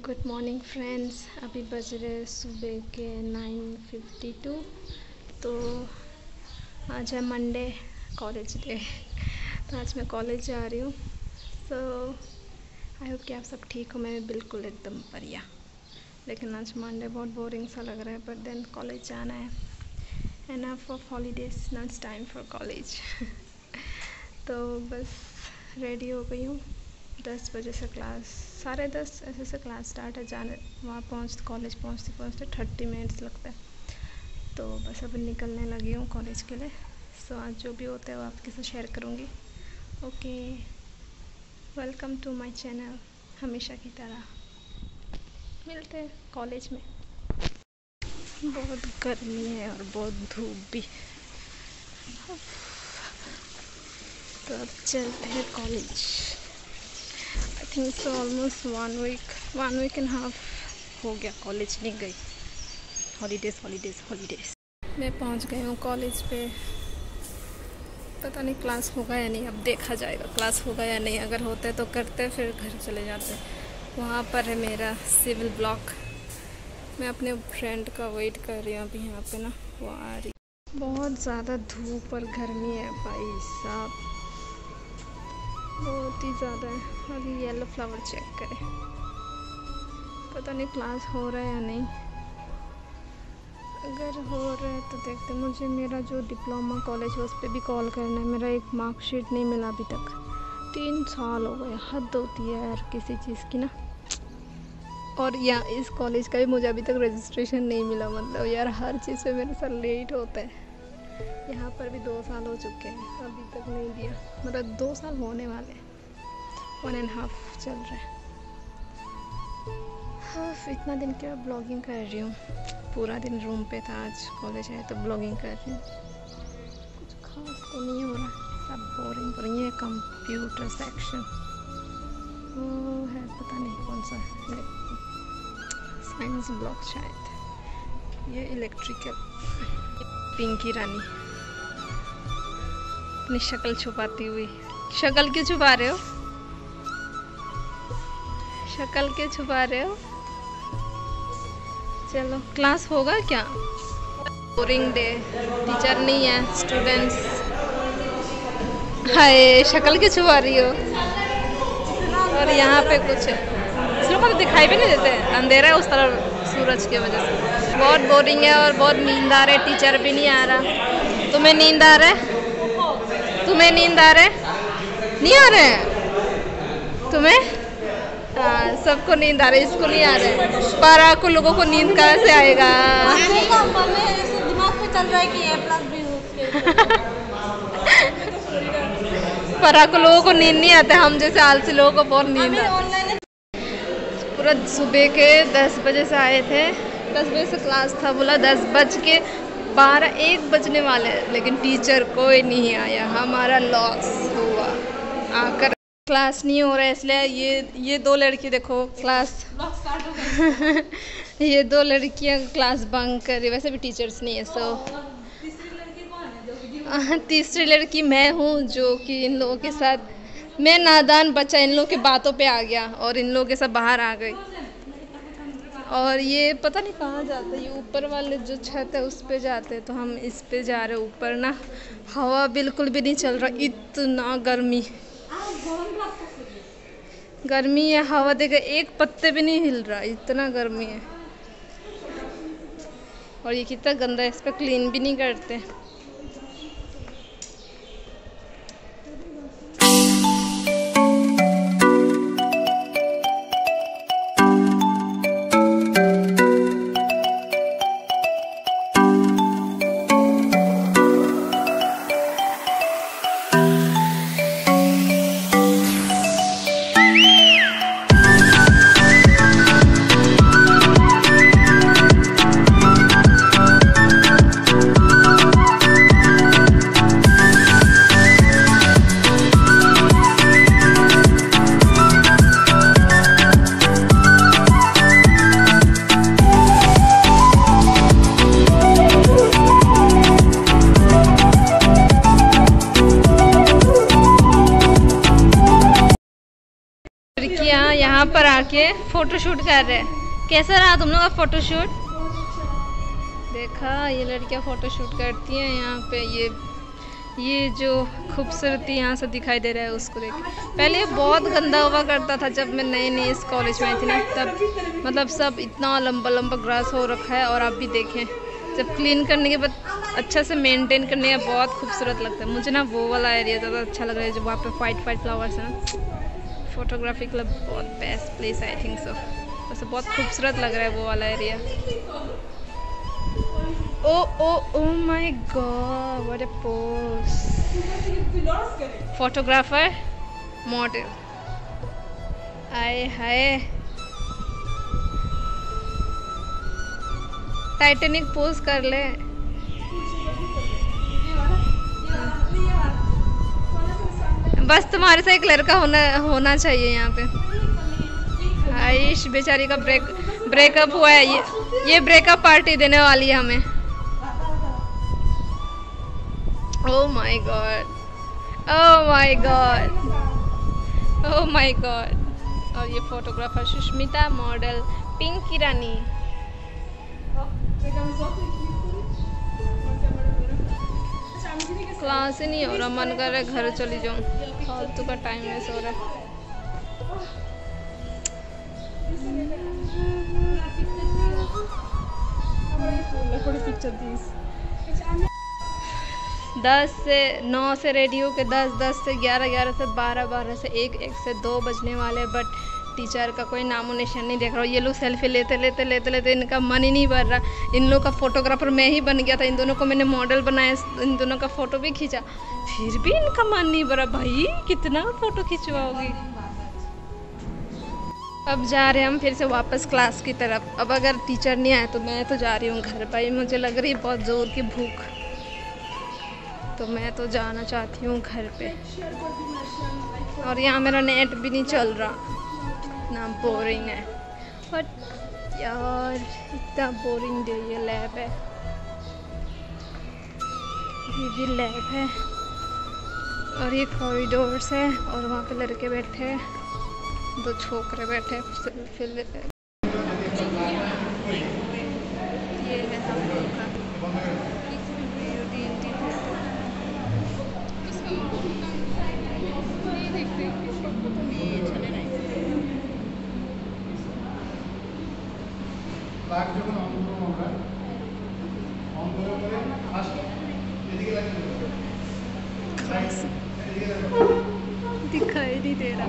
Good morning friends. अभी बज रहे सुबह के 9:52। तो आज है मंडे, कॉलेज डे। तो आज मैं कॉलेज जा रही हूँ। सो आई होप कि आप सब ठीक हो। मैं बिल्कुल एकदम बढ़िया। लेकिन आज मंडे बहुत बोरिंग सा लग रहा है, बट देन कॉलेज जाना है। Enough of holidays, now it's time for college. तो बस रेडी हो गई हूँ। 10 बजे से क्लास, 10:30 ऐसे से क्लास स्टार्ट है। जाने वहाँ कॉलेज पहुँचते 30 मिनट्स लगता है। तो बस अब निकलने लगी हूँ कॉलेज के लिए। सो आज जो भी होता है वो आपके साथ शेयर करूँगी। Okay, welcome to my channel. हमेशा की तरह मिलते हैं कॉलेज में। बहुत गर्मी है और बहुत धूप भी। तो अब चलते हैं college. I think so almost one week and half हो गया कॉलेज नहीं गई। हॉलीडेज। मैं पहुंच गई हूँ कॉलेज पे। पता नहीं क्लास होगा या नहीं, अब देखा जाएगा क्लास होगा या नहीं। अगर होता है तो करते, फिर घर चले जाते। वहाँ पर है मेरा सिविल ब्लॉक। मैं अपने फ्रेंड का वेट कर रही हूँ अभी यहाँ पे ना, वो आ रही। बहुत ज़्यादा धूप और गर्मी है भाई साहब, बहुत ही ज़्यादा है। अभी येलो फ्लावर चेक करें, पता नहीं क्लास हो रहा है या नहीं। अगर हो रहा है तो देखते। मुझे मेरा जो डिप्लोमा कॉलेज है उस पर भी कॉल करना है। मेरा एक मार्कशीट नहीं मिला अभी तक। 3 साल हो गए। हद होती है यार किसी चीज़ की ना। और यहाँ इस कॉलेज का भी मुझे अभी तक रजिस्ट्रेशन नहीं मिला। मतलब यार हर चीज़ पे मेरे साथ लेट होता है। यहाँ पर भी 2 साल हो चुके हैं, अभी तक नहीं दिया। मतलब 2 साल होने वाले, 1.5 चल रहा है। इतना दिन क्या ब्लॉगिंग कर रही हूँ। पूरा दिन रूम पे था, आज कॉलेज है तो ब्लॉगिंग कर रही हूँ। कुछ खास तो नहीं हो रहा, सब बोरिंग। ये कंप्यूटर सेक्शन वो है, पता नहीं कौन सा, साइंस ब्लॉक शायद। ये इलेक्ट्रिकल। पिंकी रानी अपनी शक्ल छुपाती हुई। शक्ल क्यों छुपा रहे हो? शक्ल क्यों छुपा रहे हो? चलो क्लास होगा क्या? बोरिंग डे, टीचर नहीं है, स्टूडेंट्स। हाय, शक्ल क्यों छुपा रही हो? और यहाँ पे कुछ इस लोगों को तो दिखाई भी नहीं देते, अंधेरा है उस तरफ सूरज की वजह से। बहुत बोरिंग है और बहुत नींद आ रहा है। टीचर भी नहीं आ रहा। तुम्हें नींद आ रहा है? तुम्हें नींद आ रहा है? नहीं आ रहा है तुम्हें? हाँ, सबको नींद आ रही है, इसको नहीं आ रहा है। पारा को लोगों को नींद कहाँ से आएगा? दिमाग में चल रहा है कि पारा को लोगों को नींद नहीं आता। हम जैसे आलसी लोगों को बहुत नींद आता है। पूरा सुबह के 10 बजे से आए थे। 10 बजे से क्लास था, बोला 10:12 1 बजने वाले, लेकिन टीचर कोई नहीं आया। हमारा लॉस हुआ। आकर क्लास नहीं हो रहा है, इसलिए ये 2 लड़की देखो क्लास ये 2 लड़कियां क्लास बंक कर रही। वैसे भी टीचर्स नहीं है। सो तीसरी लड़की मैं हूँ, जो कि इन लोगों के साथ, मैं नादान बच्चा इन लोगों के बातों पे आ गया और इन लोगों के साथ बाहर आ गई। और ये पता नहीं कहाँ जाते हैं। ये ऊपर वाले जो छत है उस पे जाते हैं, तो हम इस पे जा रहे हैं। ऊपर ना हवा बिल्कुल भी नहीं चल रहा, इतना गर्मी है। हवा देकर एक पत्ते भी नहीं हिल रहा, इतना गर्मी है। और ये कितना गंदा है, इस पर क्लीन भी नहीं करते। यहाँ पर आके फोटो शूट कर रहे हैं। कैसा रहा तुम लोग का फोटो शूट? देखा, ये लड़कियाँ फोटो शूट करती हैं यहाँ पे। ये जो खूबसूरती यहाँ से दिखाई दे रहा है उसको देख। पहले ये बहुत गंदा हुआ करता था जब मैं नई इस कॉलेज में आई थी ना, तब मतलब सब इतना लंबा लंबा ग्रास हो रखा है। और आप भी देखें, जब क्लीन करने के बाद अच्छा से मेंटेन करने का बहुत खूबसूरत लगता है। मुझे ना वो वाला एरिया ज़्यादा अच्छा लग रहा है जो वहाँ पे वाइट फ्लावर्स हैं ना। फोटोग्राफी के लिए बहुत बेस्ट प्लेस आई थिंक सो। वैसे बहुत खूबसूरत लग रहा है वो वाला area. Oh my god, what a pose. Photographer, model. आए हाय, टाइटैनिक पोज कर ले। बस तुम्हारे से एक लड़का होना चाहिए यहाँ पे। आयुष बेचारी का ब्रेकअप हुआ है। ये ब्रेकअप पार्टी देने वाली है हमें। Oh my god, oh my god, oh my god। और ये फोटोग्राफर सुष्मिता, मॉडल पिंकी रानी। क्लास ही नहीं हो रहा, मन कर रहा है घर चली जाऊँ, फालतू का टाइम वेस्ट हो रहा है। 10 से 9 से रेडी हो के 10 से 11 से 12 से 1 से 2 बजने वाले, बट टीचर का कोई नामो निशान नहीं देख रहा। ये लोग सेल्फी लेते इनका मन ही नहीं भर रहा। इन लोग का फोटोग्राफर मैं ही बन गया था। इन दोनों को मैंने मॉडल बनाया, इन दोनों का फ़ोटो भी खींचा, फिर भी इनका मन नहीं भरा। भाई कितना फ़ोटो खिंचवाओगी। अब जा रहे हैं हम फिर से वापस क्लास की तरफ। अब अगर टीचर नहीं आए तो मैं तो जा रही हूँ घर। भाई मुझे लग रही है बहुत ज़ोर की भूख, तो मैं तो जाना चाहती हूँ घर पे। और यहाँ मेरा नेट भी नहीं चल रहा, इतना बोरिंग है। बट यार इतना बोरिंग डे। ये लैब है, ये भी लैब है, और ये कॉरिडोर्स है, और वहाँ पे लड़के बैठे हैं, 2 छोकरे बैठे फिर लेते हैं। ये है हम लोग का दिखाई नहीं दे रहा।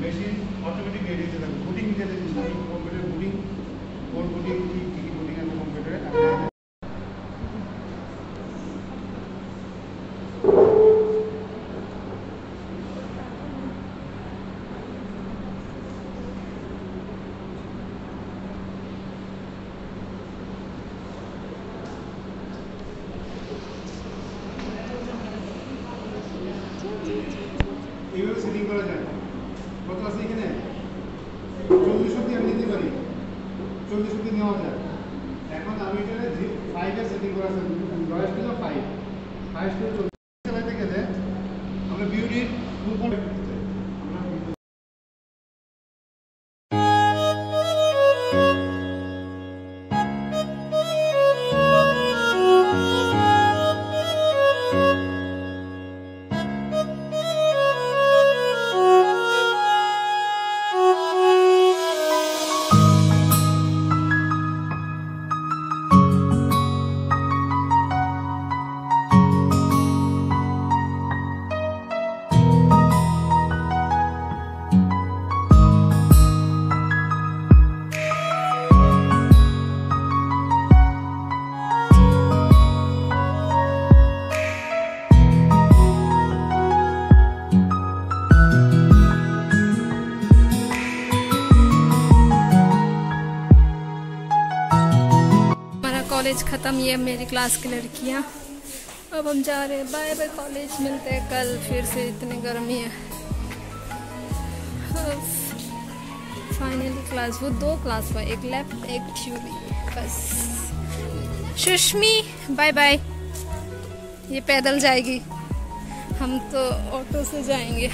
মেশিন অটোমেটিক রেডি হতে থাকে। বুটিং নিতে দিচ্ছি কম্পিউটার বুটিং, কোড বুটিং, কি বুটিং আছে কম্পিউটারে। এইভাবে সেটিং করা যায়। কত আছে এখানে? 40 অবধি আমি নিতে পারি, 40 অবধি নেওয়া যায়। এখন আমি এখানে 5 এর সেটিং করা আছে, লয়েস্ট হলো 5 টু 40 চালাতে গেলে আমরা বিউটির 2.5 করতে চাই। कॉलेज ख़त्म। ये मेरी क्लास की लड़कियाँ। अब हम जा रहे हैं। बाय बाय कॉलेज, मिलते हैं कल फिर से। इतनी गर्मी है। फाइनली क्लास, वो 2 क्लास हुआ, एक लेफ्ट एक थ्योरी, बस। सुष्मी बाय बाय। ये पैदल जाएगी, हम तो ऑटो से जाएंगे।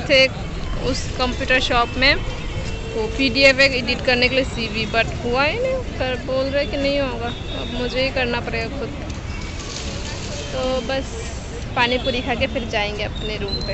थे उस कंप्यूटर शॉप में वो PDF एडिट करने के लिए CV, बट हुआ ही नहीं। कर बोल रहे कि नहीं होगा, अब मुझे ही करना पड़ेगा खुद। तो बस पानी पूरी खा के फिर जाएंगे अपने रूम पे।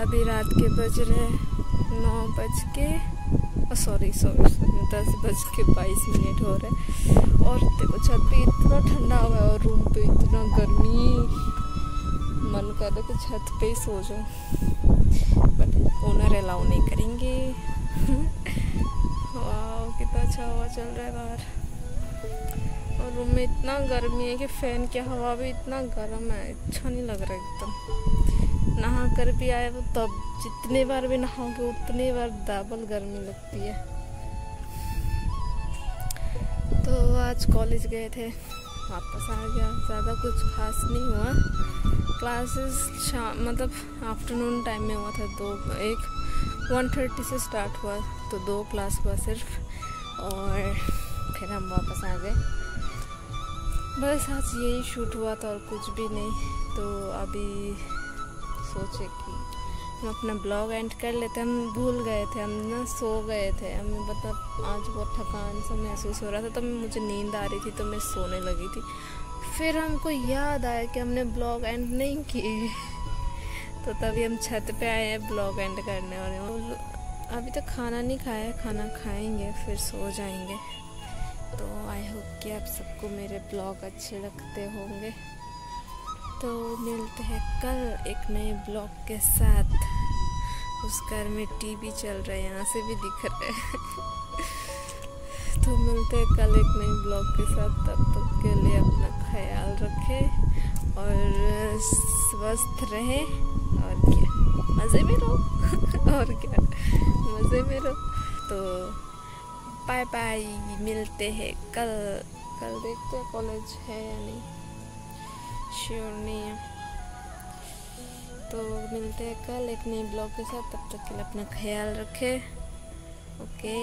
अभी रात के बज रहे 10:22 हो रहे। और देखो छत पे इतना ठंडा हुआ है और रूम पे इतना गर्मी, मन कर रहा है कि छत पे ही सो जाऊं, बट ओनर अलाउ नहीं करेंगे। वाह कितना अच्छा हवा चल रहा है बाहर, और रूम में इतना गर्मी है कि फैन की हवा भी इतना गर्म है, अच्छा नहीं लग रहा एकदम। नहा कर भी आए वो, तब जितने बार भी नहाओगे उतने बार डबल गर्मी लगती है। तो आज कॉलेज गए थे, वापस आ गया। ज़्यादा कुछ खास नहीं हुआ। क्लासेस मतलब आफ्टरनून टाइम में हुआ था, 1:30 से स्टार्ट हुआ, तो 2 क्लास हुआ सिर्फ, और फिर हम वापस आ गए। बस आज यही शूट हुआ था और कुछ भी नहीं। तो अभी सोचे कि हम अपना ब्लॉग एंड कर लेते। हम भूल गए थे, हम ना सो गए थे। हमें मतलब आज बहुत थकान सा महसूस हो रहा था, तो मुझे नींद आ रही थी, तो मैं सोने लगी थी। फिर हमको याद आया कि हमने ब्लॉग एंड नहीं किए, तो तभी हम छत पे आए हैं ब्लॉग एंड करने। और अभी तक खाना नहीं खाया, खाना खाएंगे फिर सो जाएंगे। तो आई होप कि आप सबको मेरे ब्लॉग अच्छे लगते होंगे। तो मिलते हैं कल एक नए ब्लॉग के साथ। उस घर में टीवी चल रहा है, यहाँ से भी दिख रहा है। तो मिलते हैं कल एक नए ब्लॉग के साथ। तब तक के लिए अपना ख्याल रखें और स्वस्थ रहें, और क्या मज़े में रहो। और क्या मज़े में रहो। तो बाय बाय, मिलते हैं कल। देखते हैं कॉलेज है या नहीं, श्योर नहीं है। तो मिलते हैं कल एक नए ब्लॉग के साथ। तब तक के लिए अपना ख्याल रखें। ओके।